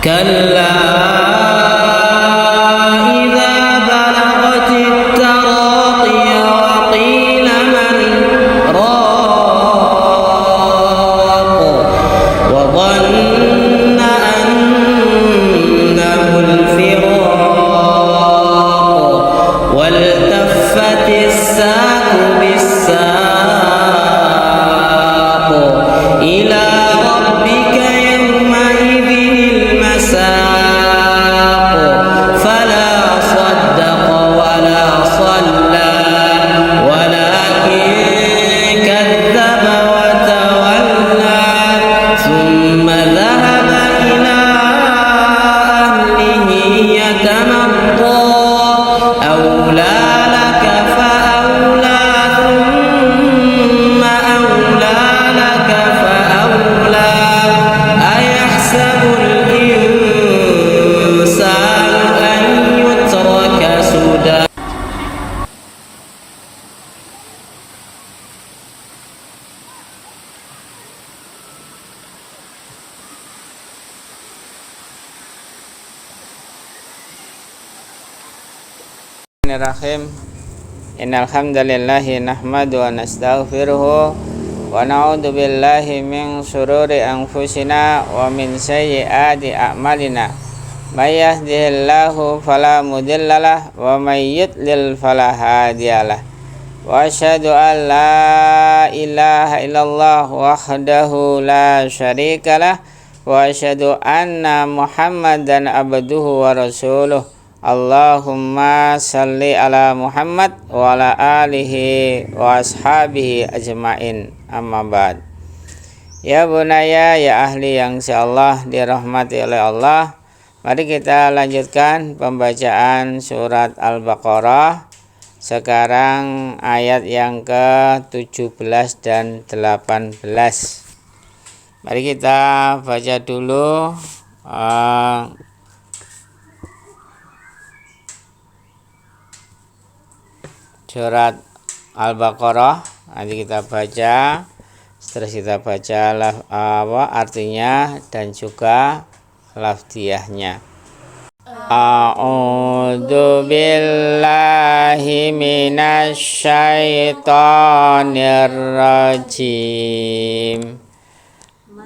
كلا إذا بلغت التراقي وقيل من راق وظن أنه الفراق والتفت الساق بالساق إلى ربك يومئذ المساق فلا صدق ولا صلى ولكن كذب وتولى ثم ذهب إلى أهله يتمطى أولى لك فأولى ثم أولى لك فأولى أيحسب الإنسان أن يترك سدى. Bismillahirrahmanirrahim. Innal hamdalillahi nahmadu wa nastaghfiruhu wa na'udzu billahi min shururi anfusina wa min sayyiati a'malina. May yahdihillahu fala mudhillalah wa may yudlil fala hadiyalah. Wa asyhadu an la ilaha illallah wahdahu la syarikalah wa asyhadu anna Muhammadan abduhu wa rasuluh. Allahumma salli ala Muhammad wa ala alihi wa ashabihi ajmain, amma ba'd. Ya bunaya, ya ahli yang insyaallah dirahmati oleh Allah, mari kita lanjutkan pembacaan surat Al-Baqarah. Sekarang ayat yang ke-17 dan 18. Mari kita baca dulu surat Al-Baqarah. Nanti kita baca, setelah kita baca artinya dan juga lafdiyahnya. A'udzu billahi minasy syaithanir rajim.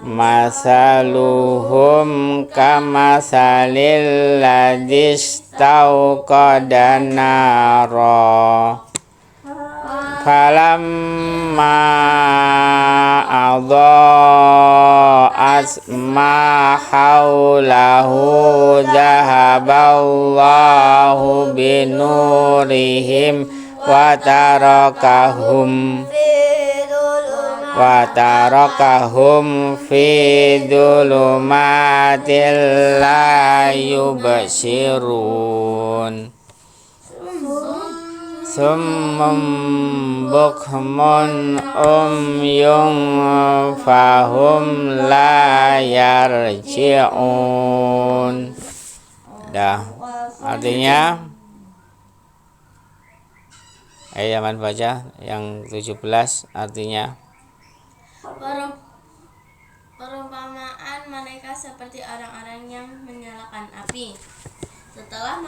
Masaluhum kamasalil ladzi istauqada nara falamma adha'at ma haulahu dhahaballahu binurihim wa tarakahum fi dhulumatil la yubsirun. Summum bukmun umyun fahum la yarji'un. Dah, artinya Ayaman baca yang 17 artinya. Perumpamaan mereka seperti orang-orang yang menyalakan api setelah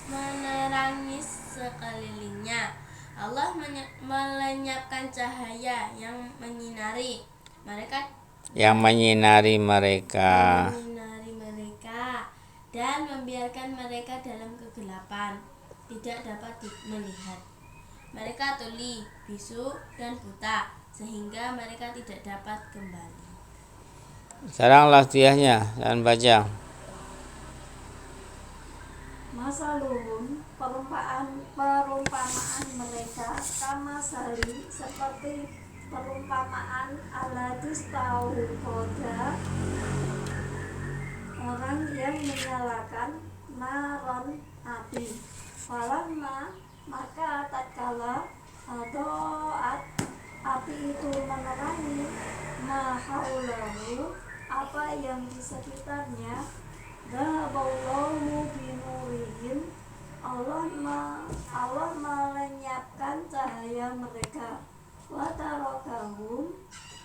menerangi sekelilingnya. Allah melenyapkan cahaya yang menyinari mereka dan membiarkan mereka dalam kegelapan, tidak dapat melihat. Mereka tuli, bisu, dan buta, sehingga mereka tidak dapat kembali. Sekarang lafdiyahnya dan baca. Masaluhum, perumpamaan mereka, kamasali, seperti perumpamaan aladis tahu koda, orang yang menyalakan naron api. Falamma, maka tatkala adoat api itu menerangi mahaulahu, apa yang di sekitarnya, dhahaballahu binurihim, Allah melenyapkan cahaya mereka, wa tarakahum,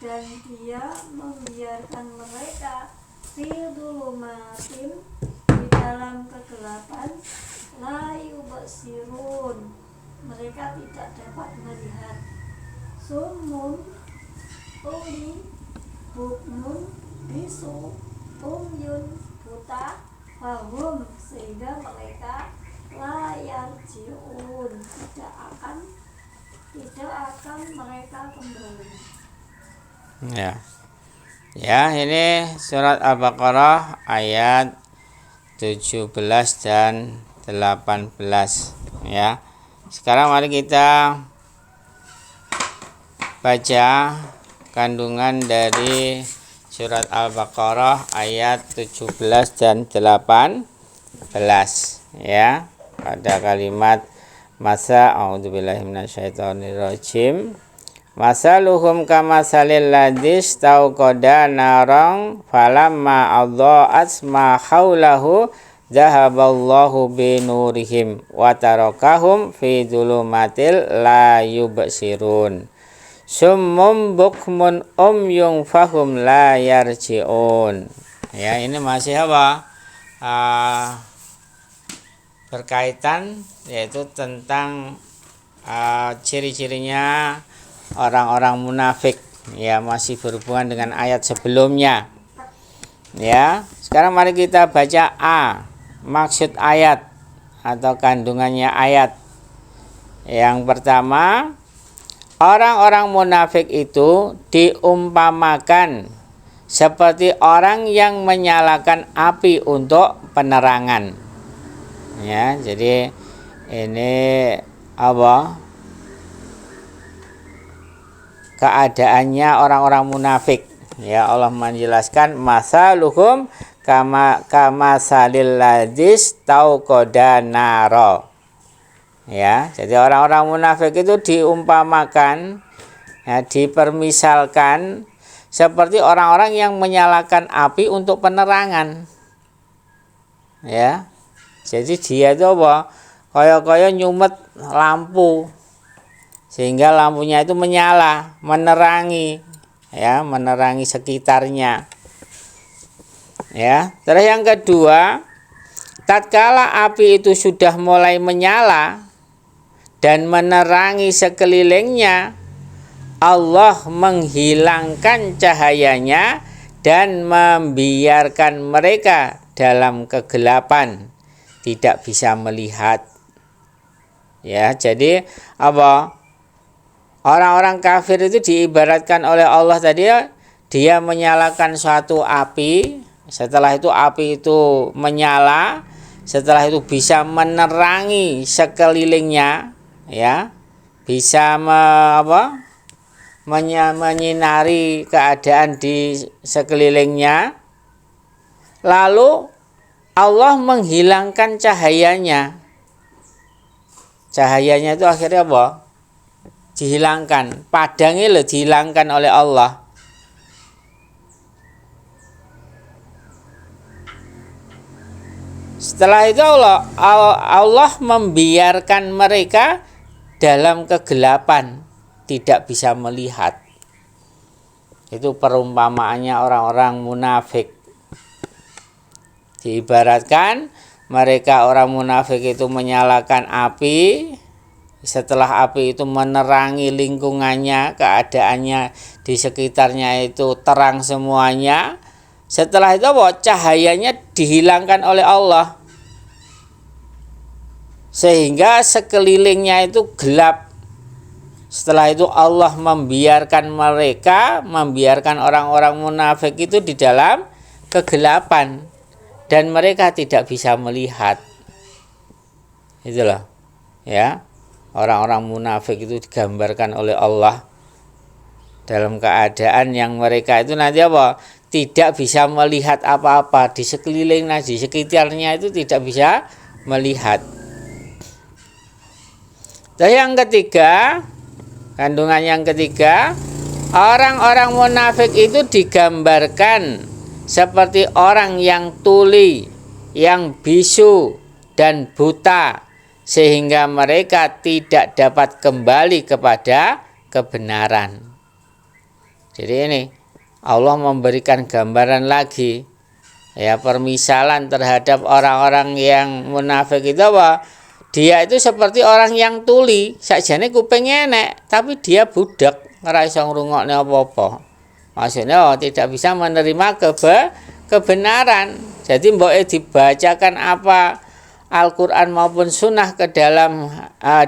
dan Dia membiarkan mereka fi dhulumatin, di dalam kegelapan, la yubsirun, mereka tidak dapat melihat. Summun, tuli, bukmun, bisu, umyun, buta, fahum, sehingga mereka la yarji'un, tidak akan mereka kembali. Ya, ini surat Al-Baqarah ayat 17 dan 18 ya. Sekarang mari kita baca kandungan dari surat Al-Baqarah ayat 17 dan 18 ya. Pada kalimat masa a'udzubillahi minasyaitonirrajim. Masaluhum kamasalil ladzi tauqada narang falamma adha'at ma haulahu dhahaballahu binurihim wa tarakahum fi dhulumatil la yubsirun. Summum bukmun umyun fahum la yarji'un. Ya, ini masih apa? Berkaitan yaitu tentang ciri-cirinya orang-orang munafik, ya, masih berhubungan dengan ayat sebelumnya. Ya, sekarang mari kita baca maksud ayat atau kandungannya ayat. Yang pertama, orang-orang munafik itu diumpamakan seperti orang yang menyalakan api untuk penerangan. Ya, jadi ini apa? Keadaannya orang-orang munafik. Ya, Allah menjelaskan masaluhum kama salil ladzi tauqada naro. Ya, jadi orang-orang munafik itu diumpamakan, ya, dipermisalkan seperti orang-orang yang menyalakan api untuk penerangan. Ya. Jadi dia itu apa? Kaya-kaya nyumet lampu, sehingga lampunya itu menyala, menerangi, ya, menerangi sekitarnya. Ya, terus yang kedua, tatkala api itu sudah mulai menyala dan menerangi sekelilingnya, Allah menghilangkan cahayanya dan membiarkan mereka dalam kegelapan, tidak bisa melihat. Ya, jadi apa? Orang-orang kafir itu diibaratkan oleh Allah tadi, dia menyalakan suatu api, setelah itu api itu menyala, setelah itu bisa menerangi sekelilingnya, ya, bisa menyinari keadaan di sekelilingnya. Lalu Allah menghilangkan cahayanya. Cahayanya itu akhirnya apa? Dihilangkan, padangnya dihilangkan oleh Allah. Setelah itu Allah membiarkan mereka dalam kegelapan, tidak bisa melihat. Itu perumpamaannya orang-orang munafik. Diibaratkan mereka orang munafik itu menyalakan api, setelah api itu menerangi lingkungannya, keadaannya di sekitarnya itu terang semuanya. Setelah itu cahayanya dihilangkan oleh Allah, sehingga sekelilingnya itu gelap. Setelah itu Allah membiarkan orang-orang munafik itu di dalam kegelapan, dan mereka tidak bisa melihat. Itulah, ya. Orang-orang munafik itu digambarkan oleh Allah dalam keadaan yang mereka itu nanti apa? Tidak bisa melihat apa-apa di sekelilingnya, di sekitarnya itu tidak bisa melihat. Dan yang ketiga, kandungan yang ketiga, orang-orang munafik itu digambarkan seperti orang yang tuli, yang bisu dan buta, sehingga mereka tidak dapat kembali kepada kebenaran. Jadi ini Allah memberikan gambaran lagi Ya, permisalan terhadap orang-orang yang munafik itu apa? Dia itu seperti orang yang tuli, sakjane kupingnya enek, tapi dia budak, ora iso ngrungokne apa-apa. Maksudnya tidak bisa menerima kebenaran. Jadi mbok dibacakan apa Al-Quran maupun sunnah ke dalam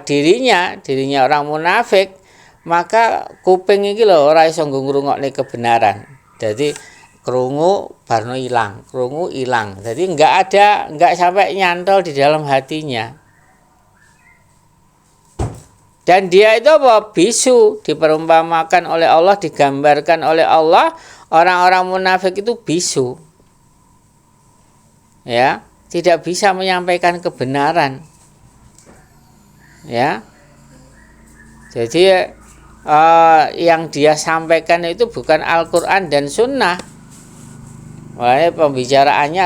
dirinya orang munafik, maka kuping iki lho ora iso ngrungokne kebenaran. Jadi krungu barno ilang, krungu ilang. Jadi enggak sampai nyantol di dalam hatinya. Dan dia itu apa? Bisu, diperumpamakan oleh Allah, digambarkan oleh Allah, orang-orang munafik itu bisu. Ya, tidak bisa menyampaikan kebenaran. Ya. Jadi yang dia sampaikan itu bukan Al-Quran dan Sunnah. Makanya pembicaraannya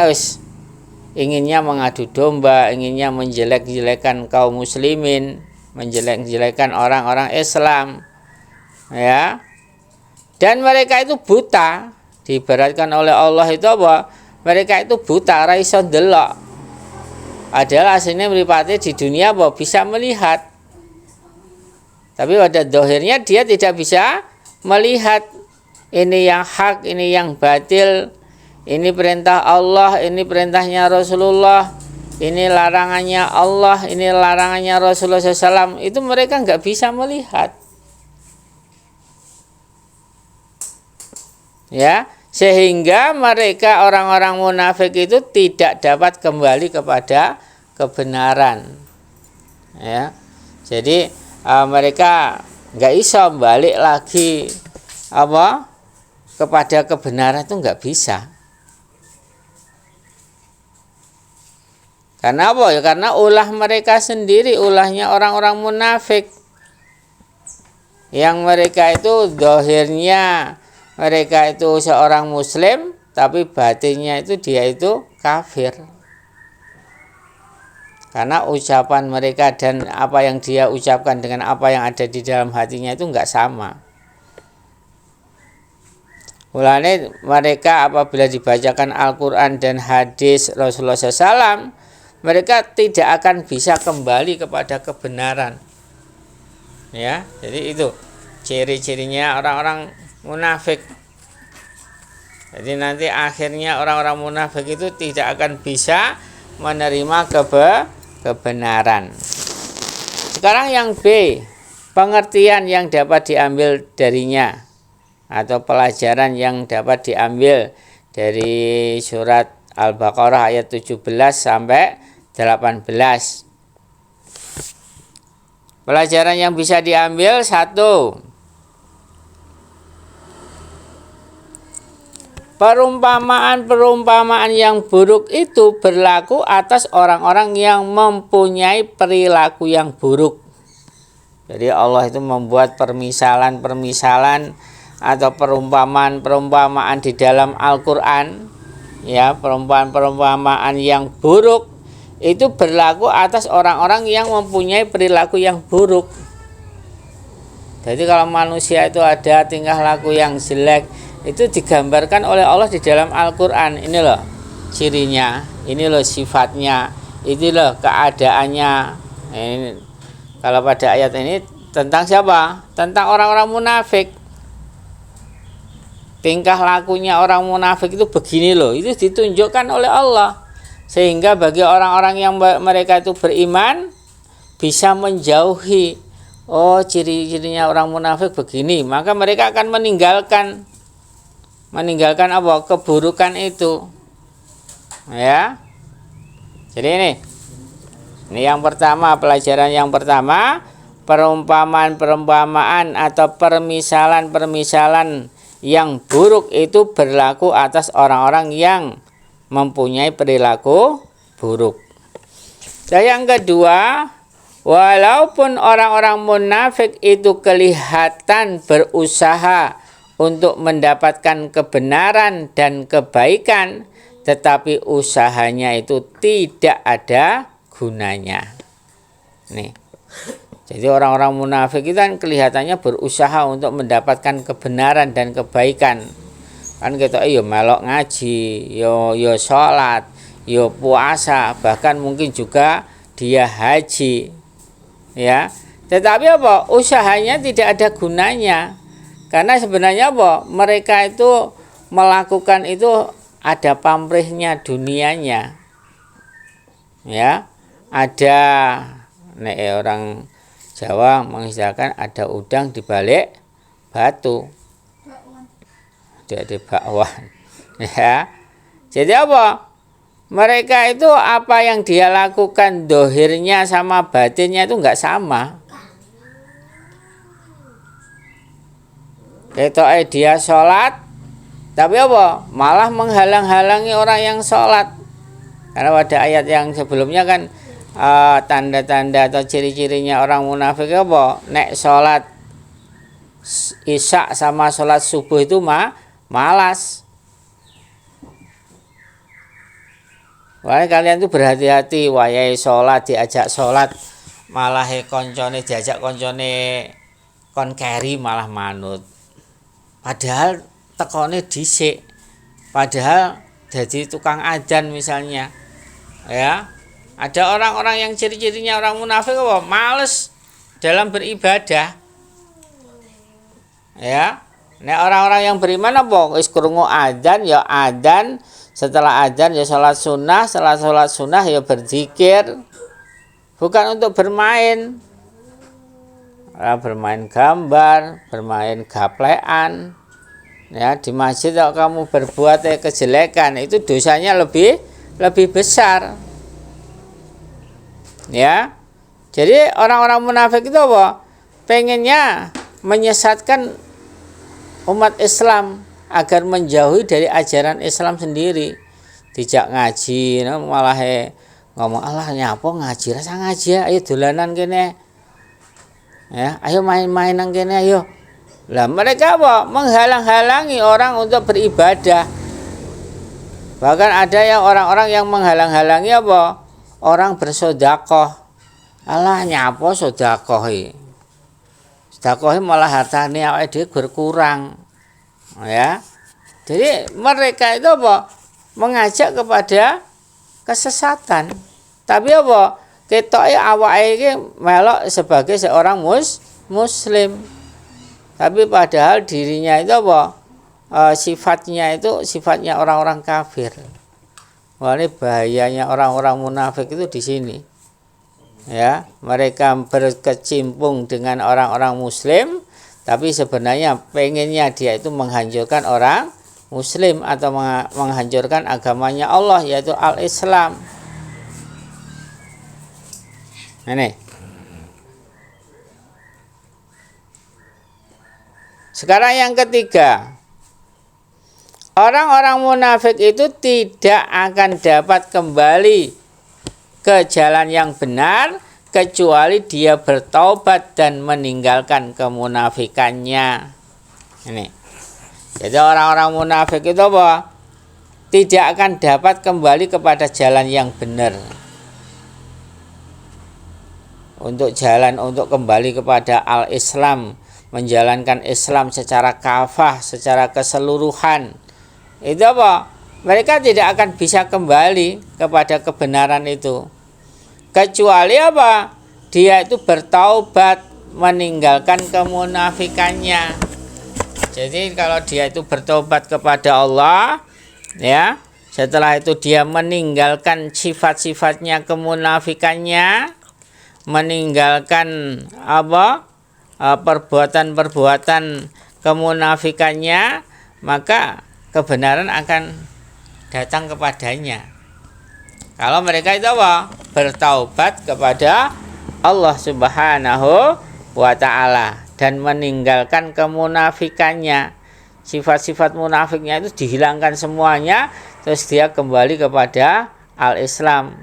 inginnya mengadu domba, inginnya menjelek-jelekan kaum muslimin, menjelek-jelekan orang-orang Islam, ya. Dan mereka itu buta, diibaratkan oleh Allah itu apa? Mereka itu buta, ora iso ndelok. Adalah aslinya mripate di dunia apa bisa melihat. Tapi pada dohirnya dia tidak bisa melihat ini yang hak, ini yang batil. Ini perintah Allah, ini perintahnya Rasulullah, ini larangannya Allah, ini larangannya Rasulullah SAW. Itu mereka nggak bisa melihat. Ya, sehingga mereka orang-orang munafik itu tidak dapat kembali kepada kebenaran. Ya, jadi mereka nggak bisa balik lagi kepada kebenaran, itu nggak bisa. Karena apa? Ya karena ulah mereka sendiri, ulahnya orang-orang munafik. Yang mereka itu zahirnya mereka itu seorang muslim, tapi batinnya itu dia itu kafir. Karena ucapan mereka dan apa yang dia ucapkan dengan apa yang ada di dalam hatinya itu enggak sama. Mulanya mereka apabila dibacakan Al-Quran dan hadis Rasulullah SAW, mereka tidak akan bisa kembali kepada kebenaran. Ya, jadi itu ciri-cirinya orang-orang munafik. Jadi nanti akhirnya orang-orang munafik itu tidak akan bisa menerima kebenaran. Sekarang yang B, pengertian yang dapat diambil darinya atau pelajaran yang dapat diambil dari surat Al-Baqarah ayat 17 sampai 18. Pelajaran yang bisa diambil: 1. Perumpamaan yang buruk itu berlaku atas orang-orang yang mempunyai perilaku yang buruk. Jadi Allah itu membuat permisalan atau perumpamaan di dalam Al-Quran, ya, perumpamaan yang buruk itu berlaku atas orang-orang yang mempunyai perilaku yang buruk. Jadi kalau manusia itu ada tingkah laku yang jelek, itu digambarkan oleh Allah di dalam Al-Quran. Ini loh cirinya, ini loh sifatnya, ini loh keadaannya. Ini, kalau pada ayat ini tentang siapa? Tentang orang-orang munafik. Tingkah lakunya orang munafik itu begini loh, itu ditunjukkan oleh Allah. Sehingga bagi orang-orang yang mereka itu beriman bisa menjauhi, oh ciri-cirinya orang munafik begini, maka mereka akan meninggalkan apa? Keburukan itu. Ya. Jadi ini yang pertama, pelajaran yang pertama, perumpamaan atau permisalan yang buruk itu berlaku atas orang-orang yang mempunyai perilaku buruk. Dan yang kedua, walaupun orang-orang munafik itu kelihatan berusaha untuk mendapatkan kebenaran dan kebaikan, tetapi usahanya itu tidak ada gunanya. Nih. Jadi orang-orang munafik itu kan kelihatannya berusaha untuk mendapatkan kebenaran dan kebaikan. Kan ketoke yo melok ngaji, yo salat, yo puasa, bahkan mungkin juga dia haji. Ya. Tetapi apa? Usahanya tidak ada gunanya. Karena sebenarnya apa? Mereka itu melakukan itu ada pamrihnya dunianya. Ya. Ada orang Jawa mengistilahkan ada udang di balik batu. Jadi bakwan. Ya. Jadi apa? Mereka itu apa yang dia lakukan dohirnya sama batinnya itu enggak sama. Ketoke dia sholat, tapi apa? Malah menghalang-halangi orang yang sholat. Karena pada ayat yang sebelumnya kan tanda-tanda atau ciri-cirinya orang munafik apa? Nek sholat isya sama sholat subuh itu malas. Wah, kalian tuh berhati-hati, wayai sholat diajak sholat malah koncone diajak koncone kon keri malah manut. Padahal tekone dhisik. Padahal jadi tukang adzan misalnya. Ya. Ada orang-orang yang ciri-cirinya orang munafik apa? Males dalam beribadah. Ya. Nek orang-orang yang beriman apa? Wis krungu adzan ya adzan, setelah adzan ya salat sunnah, setelah salat sunnah ya berzikir. Bukan untuk bermain. Bermain gambar, bermain gaplekan. Ya, di masjid kalau kamu berbuat kejelekan itu dosanya lebih besar. Ya. Jadi orang-orang munafik itu apa? Pengennya menyesatkan umat Islam agar menjauhi dari ajaran Islam sendiri. Dijak ngaji, malah ngomong Allah nyapo ngaji, rasa ngaji ayo dolanan kene. Ya, ayo main-main nang kene ayo. Lah mereka apa? Menghalang-halangi orang untuk beribadah. Bahkan ada yang orang-orang yang menghalang-halangi apa? Orang bersedekah. Allah nyapo sedekah iki. Sedekah malah hartane awake dhewe berkurang. Ya. Jadi mereka itu apa? Mengajak kepada kesesatan. Tapi apa? Ketoke awake iki melok sebagai seorang muslim. Tapi padahal dirinya itu apa? Sifatnya orang-orang kafir. Wah, ini bahayanya orang-orang munafik itu di sini. Ya, mereka berkecimpung dengan orang-orang muslim, tapi sebenarnya pengennya dia itu menghancurkan orang muslim atau menghancurkan agamanya Allah, yaitu al-Islam. Ini. Sekarang yang ketiga, orang-orang munafik itu tidak akan dapat kembali ke jalan yang benar kecuali dia bertaubat dan meninggalkan kemunafikannya. Ini. Jadi orang-orang munafik itu apa? Tidak akan dapat kembali kepada jalan yang benar. Untuk kembali kepada al-Islam, menjalankan Islam secara kafah, secara keseluruhan. Itu apa? Mereka tidak akan bisa kembali kepada kebenaran itu. Kecuali apa? Dia itu bertaubat, meninggalkan kemunafikannya. Jadi kalau dia itu bertaubat kepada Allah, ya, setelah itu dia meninggalkan sifat-sifatnya kemunafikannya, meninggalkan apa? Perbuatan-perbuatan kemunafikannya, maka kebenaran akan datang kepadanya. Kalau mereka itu apa? Bertaubat kepada Allah Subhanahu wa ta'ala dan meninggalkan kemunafikannya. Sifat-sifat munafiknya itu dihilangkan semuanya, terus dia kembali kepada al-Islam.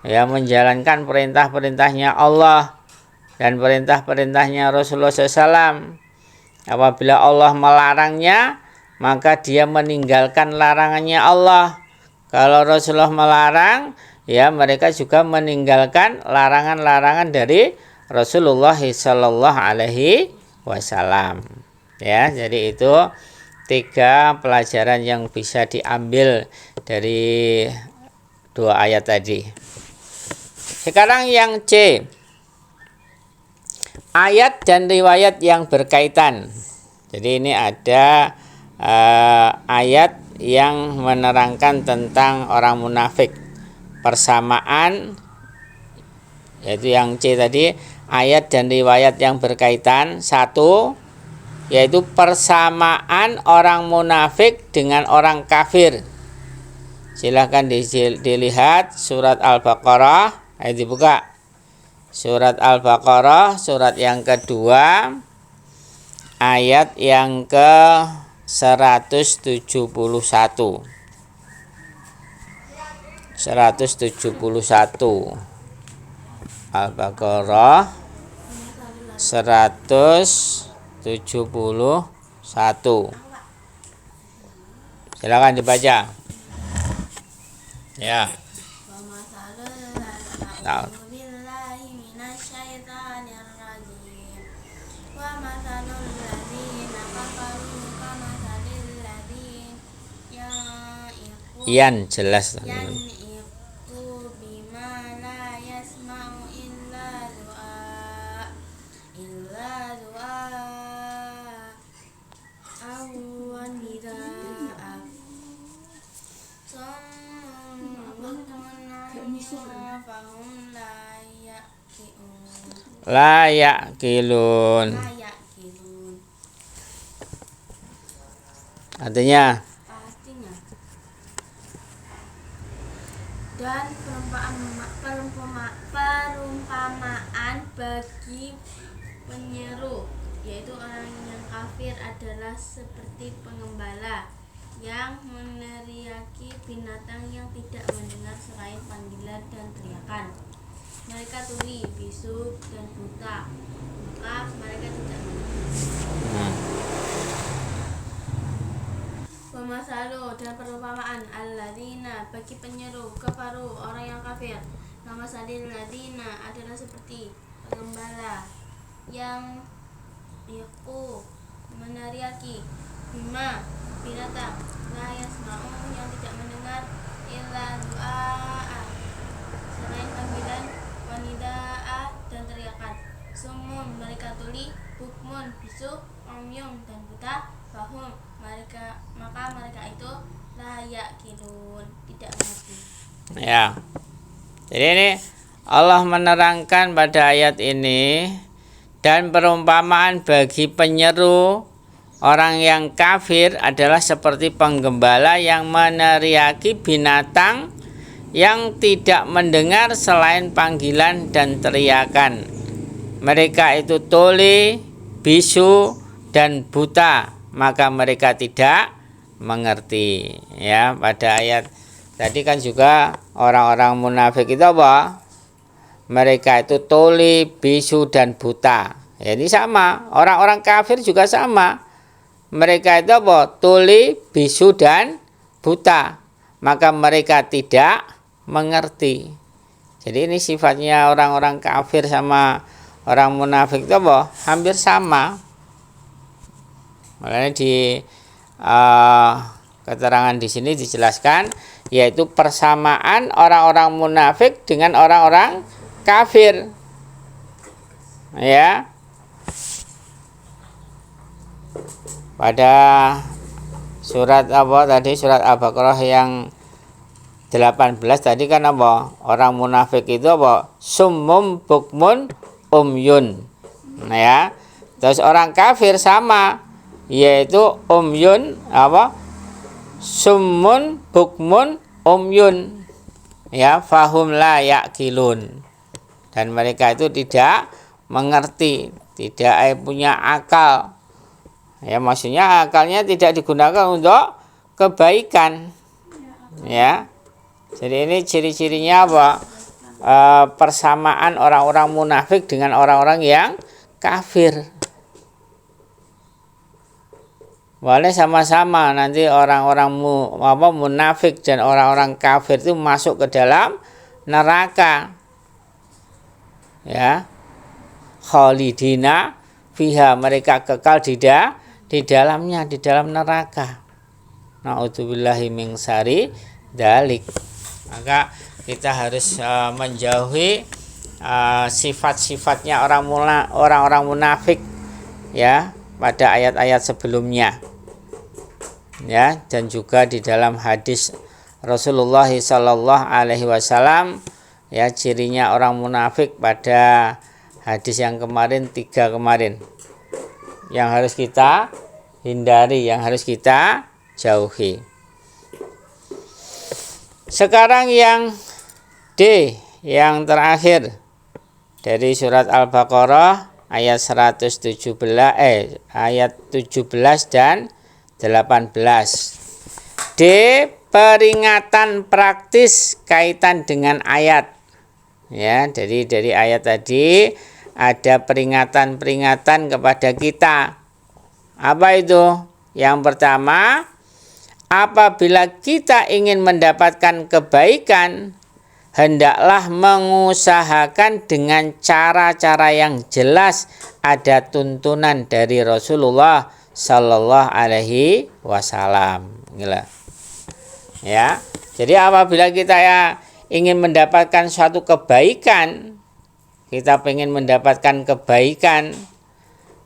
Ya, menjalankan perintah-perintahnya Allah dan perintah-perintahnya Rasulullah SAW. Apabila Allah melarangnya, maka dia meninggalkan larangannya Allah. Kalau Rasulullah melarang, ya mereka juga meninggalkan larangan-larangan dari Rasulullah sallallahu alaihi wasallam. Ya, jadi itu 3 pelajaran yang bisa diambil dari 2 ayat tadi. Sekarang yang C, ayat dan riwayat yang berkaitan. Jadi ini ada ayat yang menerangkan tentang orang munafik. Persamaan, yaitu yang C tadi, ayat dan riwayat yang berkaitan. 1, yaitu persamaan orang munafik dengan orang kafir. Silahkan dilihat surat Al-Baqarah, ayo dibuka. Surat Al-Baqarah, surat yang kedua, ayat yang ke 171. 171. Al-Baqarah 171. Silakan dibaca. Ya. Tahu. Ian jelas. Layak kilun. Artinya dan perumpamaan bagi penyeru, yaitu orang yang kafir adalah seperti pengembala yang meneriaki binatang yang tidak mendengar selain panggilan dan teriakan. Mereka tuli, bisu, dan buta, maka mereka tidak mendengar. Pemasalu dan perumpamaan alladzina bagi penyeru kafaru orang yang kafir. Nama sadil ladina adalah seperti pengembala yang yaku meneriaki bima binatang la yasma'u yang tidak mendengar illa du'a selain panggilan wanida'a dan teriakan. Sumun mereka tuli, bukmun bisu, umyum dan buta, fahum maka mereka itu layak kilun tidak mengerti. ya. Jadi ini Allah menerangkan pada ayat ini, dan perumpamaan bagi penyeru orang yang kafir adalah seperti penggembala yang meneriaki binatang yang tidak mendengar selain panggilan dan teriakan. Mereka itu tuli, bisu, dan buta, maka mereka tidak mengerti. Ya, pada ayat tadi kan juga orang-orang munafik itu apa? Mereka itu tuli, bisu, dan buta. Ya, ini sama. Orang-orang kafir juga sama. Mereka itu apa? Tuli, bisu, dan buta. Maka mereka tidak mengerti. Jadi ini sifatnya orang-orang kafir sama orang munafik itu apa? Hampir sama. Makanya di keterangan di sini dijelaskan, yaitu persamaan orang-orang munafik dengan orang-orang kafir. Ya. Pada surat apa tadi, surat Al-Baqarah yang 18 tadi kan apa? Orang munafik itu apa? Summum bukmun umyun. Nah ya. Terus orang kafir sama, yaitu umyun apa? Summun bukmun umyun. Ya, fahum la yaqilun. Dan mereka itu tidak mengerti, tidak punya akal. Ya, maksudnya akalnya tidak digunakan untuk kebaikan. Ya. Jadi ini ciri-cirinya apa? Persamaan orang-orang munafik dengan orang-orang yang kafir. Boleh sama-sama nanti orang-orang munafik dan orang-orang kafir itu masuk ke dalam neraka. Ya. Khalidina fiha, mereka kekal di di dalamnya, di dalam neraka. Na'udzubillahi min syarri dzalik. Maka kita harus menjauhi sifat-sifatnya orang-orang munafik ya pada ayat-ayat sebelumnya. Ya, dan juga di dalam hadis Rasulullah sallallahu alaihi wasallam ya, cirinya orang munafik pada hadis yang kemarin 3 kemarin yang harus kita hindari, yang harus kita jauhi. Sekarang yang D, yang terakhir dari surat Al-Baqarah ayat 117 ayat 17 dan 18. D, peringatan praktis kaitan dengan ayat. Ya, jadi dari ayat tadi ada peringatan-peringatan kepada kita. Apa itu? Yang pertama, apabila kita ingin mendapatkan kebaikan, hendaklah mengusahakan dengan cara-cara yang jelas, ada tuntunan dari Rasulullah sallallahu alaihi wasallam. Ya. Jadi apabila kita ingin mendapatkan suatu kebaikan, kita ingin mendapatkan kebaikan,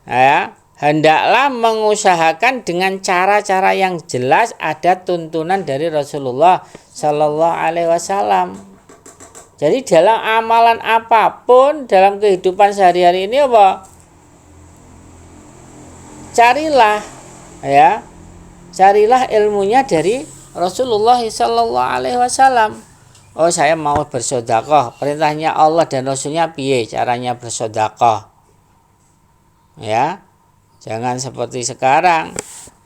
ya, hendaklah mengusahakan dengan cara-cara yang jelas, ada tuntunan dari Rasulullah sallallahu alaihi wasallam. Jadi dalam amalan apapun dalam kehidupan sehari-hari ini apa? Carilah ilmunya dari Rasulullah sallallahu alaihi wasallam. Oh, saya mau bersedekah, perintahnya Allah dan Rasulnya piye caranya bersedekah? Ya. Jangan seperti sekarang.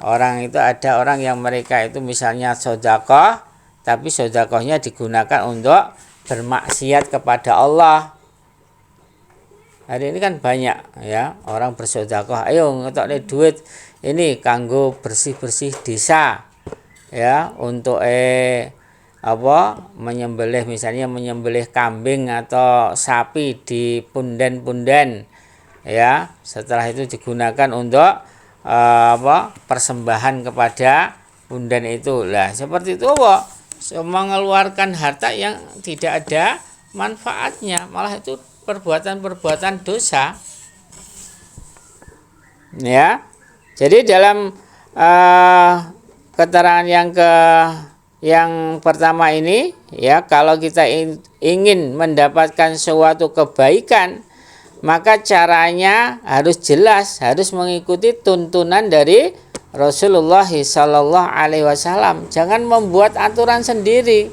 Orang itu ada orang yang mereka itu misalnya sedekah, tapi sedekahnya digunakan untuk bermaksiat kepada Allah. Hari ini kan banyak ya orang bersedekah, ayo ngetokne duit ini kanggo bersih-bersih desa ya, untuk menyembelih, misalnya menyembelih kambing atau sapi di punden-punden ya, setelah itu digunakan untuk persembahan kepada punden itu. Lah seperti itu apa? Mengeluarkan harta yang tidak ada manfaatnya, malah itu perbuatan-perbuatan dosa. Ya. Jadi dalam keterangan yang pertama ini ya, kalau kita ingin mendapatkan suatu kebaikan, maka caranya harus jelas, harus mengikuti tuntunan dari Rasulullah sallallahu alaihi wasallam. Jangan membuat aturan sendiri.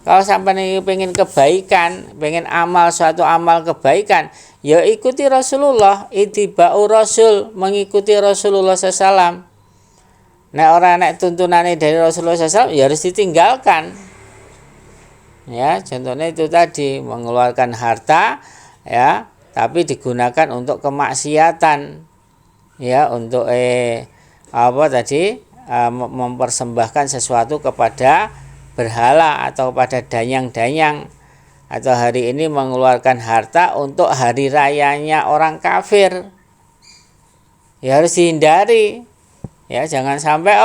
Kalau sampai pengen kebaikan, pengen amal suatu amal kebaikan, ya ikuti Rasulullah, ittiba'u Rasul, mengikuti Rasulullah sallallahu. Nek ora nek tuntunane dari Rasulullah sallallahu ya harus ditinggalkan. Ya, contohnya itu tadi, mengeluarkan harta ya, tapi digunakan untuk kemaksiatan. Ya, untuk mempersembahkan sesuatu kepada berhala atau pada danyang-danyang, atau hari ini mengeluarkan harta untuk hari rayanya orang kafir. Ya harus dihindari. Ya, jangan sampai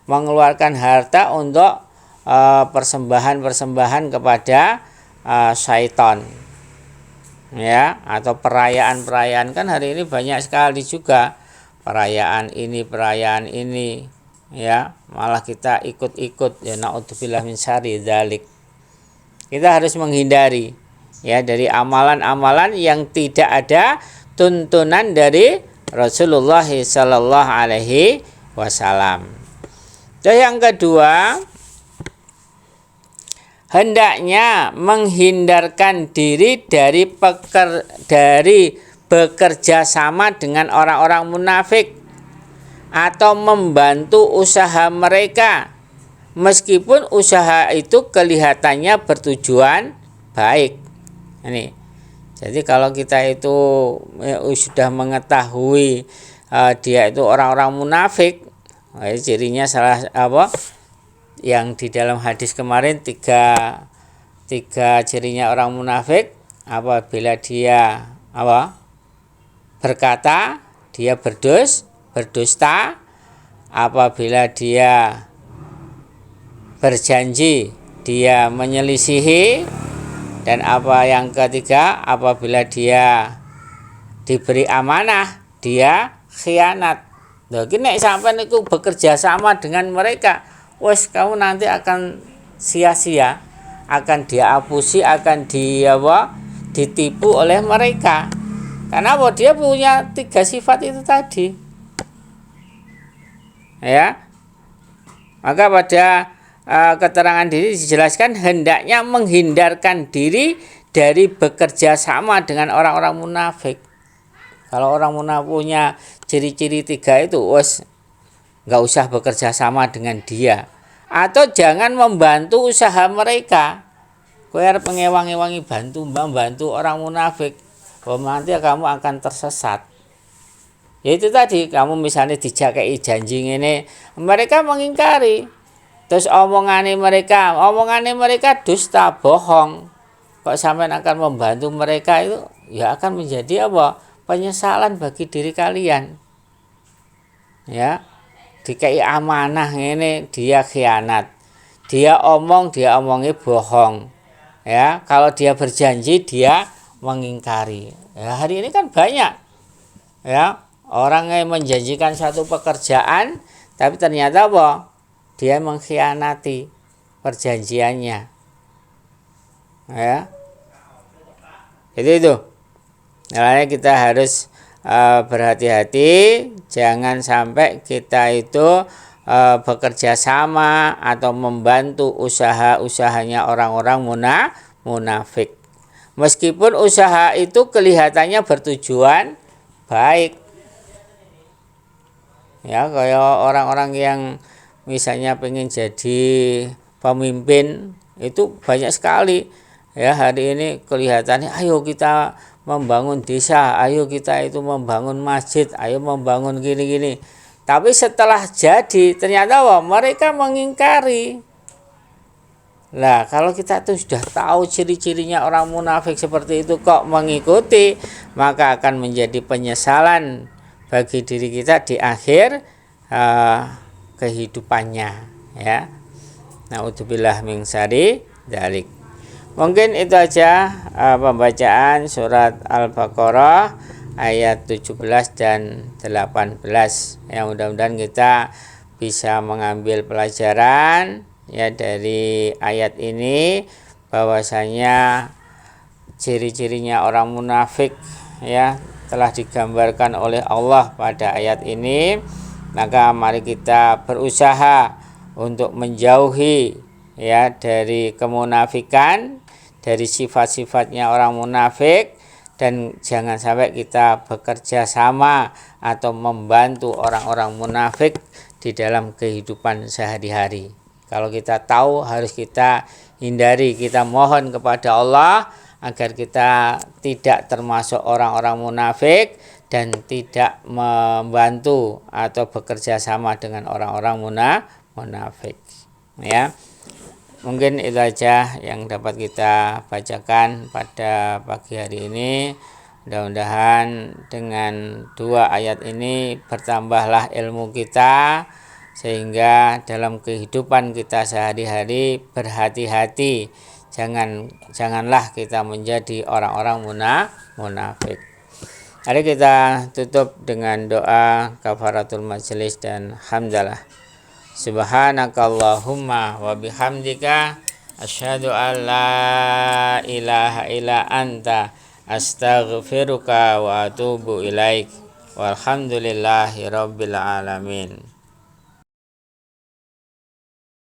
mengeluarkan harta untuk persembahan-persembahan kepada syaitan. Ya, atau perayaan-perayaan, kan hari ini banyak sekali juga perayaan ini ya, malah kita ikut-ikut ya, na'udzubillah min syarri dzalik. Kita harus menghindari ya dari amalan-amalan yang tidak ada tuntunan dari Rasulullah sallallahu alaihi wasallam. Dan yang kedua, hendaknya menghindarkan diri dari bekerja sama dengan orang-orang munafik atau membantu usaha mereka, meskipun usaha itu kelihatannya bertujuan baik. Ini. Jadi kalau kita itu sudah mengetahui dia itu orang-orang munafik, cirinya salah yang di dalam hadis kemarin tiga cirinya orang munafik, apabila dia berkata dia berdusta, apabila dia berjanji dia menyelisihi, dan apa yang ketiga, apabila dia diberi amanah dia khianat. Loh, nek sampean itu bekerja sama dengan mereka, wes kamu nanti akan sia-sia, akan diapusi, akan ditipu oleh mereka. Karena dia punya 3 sifat itu tadi. Ya. Maka pada keterangan diri dijelaskan hendaknya menghindarkan diri dari bekerja sama dengan orang-orang munafik. Kalau orang munafik punya ciri-ciri 3 itu, wes nggak usah bekerja sama dengan dia, atau jangan membantu usaha mereka. Kowe arep ngewang-ewangi membantu orang munafik, nanti kamu akan tersesat. Yaitu tadi, kamu misalnya dijakei janji ini, mereka mengingkari, terus omongannya mereka dusta, bohong, kok sampean akan membantu mereka, itu ya akan menjadi penyesalan bagi diri kalian. Ya, dikai amanah ini dia khianat, dia omongnya bohong. Ya, kalau dia berjanji dia mengingkari. Ya, hari ini kan banyak ya orang yang menjanjikan satu pekerjaan tapi ternyata dia mengkhianati perjanjiannya. Ya, itu. Makanya kita harus berhati-hati, jangan sampai kita itu bekerja sama atau membantu usaha-usahanya orang-orang munafik. Meskipun usaha itu kelihatannya bertujuan baik. Ya, kayak orang-orang yang misalnya pengen jadi pemimpin itu banyak sekali. Ya, hari ini kelihatannya ayo kita membangun desa, ayo kita itu membangun masjid, ayo membangun gini-gini. Tapi setelah jadi ternyata mereka mengingkari. Nah, kalau kita tuh sudah tahu ciri-cirinya orang munafik seperti itu kok mengikuti, maka akan menjadi penyesalan bagi diri kita di akhir kehidupannya. Ya. Naudzubillah min syarri dzalik. Mungkin itu aja pembacaan surat Al-Baqarah ayat 17 dan 18. Ya, mudah-mudahan kita bisa mengambil pelajaran ya dari ayat ini, bahwasanya ciri-cirinya orang munafik ya telah digambarkan oleh Allah pada ayat ini. Maka mari kita berusaha untuk menjauhi ya dari kemunafikan, dari sifat-sifatnya orang munafik, dan jangan sampai kita bekerja sama atau membantu orang-orang munafik di dalam kehidupan sehari-hari. Kalau kita tahu harus kita hindari, kita mohon kepada Allah agar kita tidak termasuk orang-orang munafik dan tidak membantu atau bekerja sama dengan orang-orang munafik. Ya. Mungkin itu aja yang dapat kita bacakan pada pagi hari ini. Mudah-mudahan dengan 2 ayat ini bertambahlah ilmu kita, sehingga dalam kehidupan kita sehari-hari berhati-hati, janganlah kita menjadi orang-orang munafik. Mari kita tutup dengan doa kafaratul majelis dan hamdalah. Subhanakallahumma wa bihamdika asyhadu an la ilaha illa anta astaghfiruka wa atubu ilaik. Walhamdulillahi rabbil alamin.